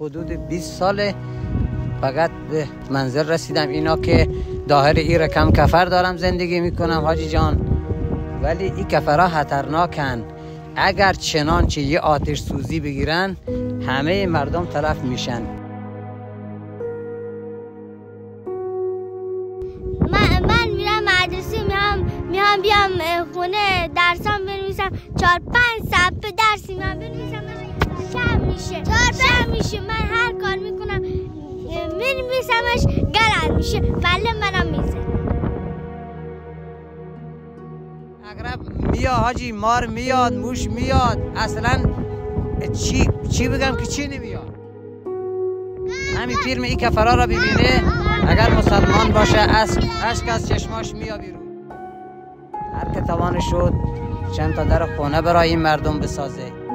حدود 20 ساله فقط به منزل رسیدم. اینا که داخل این رقم کفر دارم زندگی میکنم حاجی جان، ولی این کفرها خطرناکن. اگر چنانچه یه آتش سوزی بگیرن همه مردم تلف میشن. من میرم مدرسه، میام بیام خونه درسام بنویسم، 4-5 صفحه درسی میام بنویسم، شب میشه من هر کار میکنم بنویسمش گرد میشه، بله منم میزه. عقرب میاد حاجی، مار میاد، موش میاد، اصلا چی بگم که چی نمیاد. همین فیلم این کفرها را ببینه اگر مسلمان باشه اشک از چشماش میاد بیرون. هر که توانش شد چند تا در خونه برای این مردم بسازه.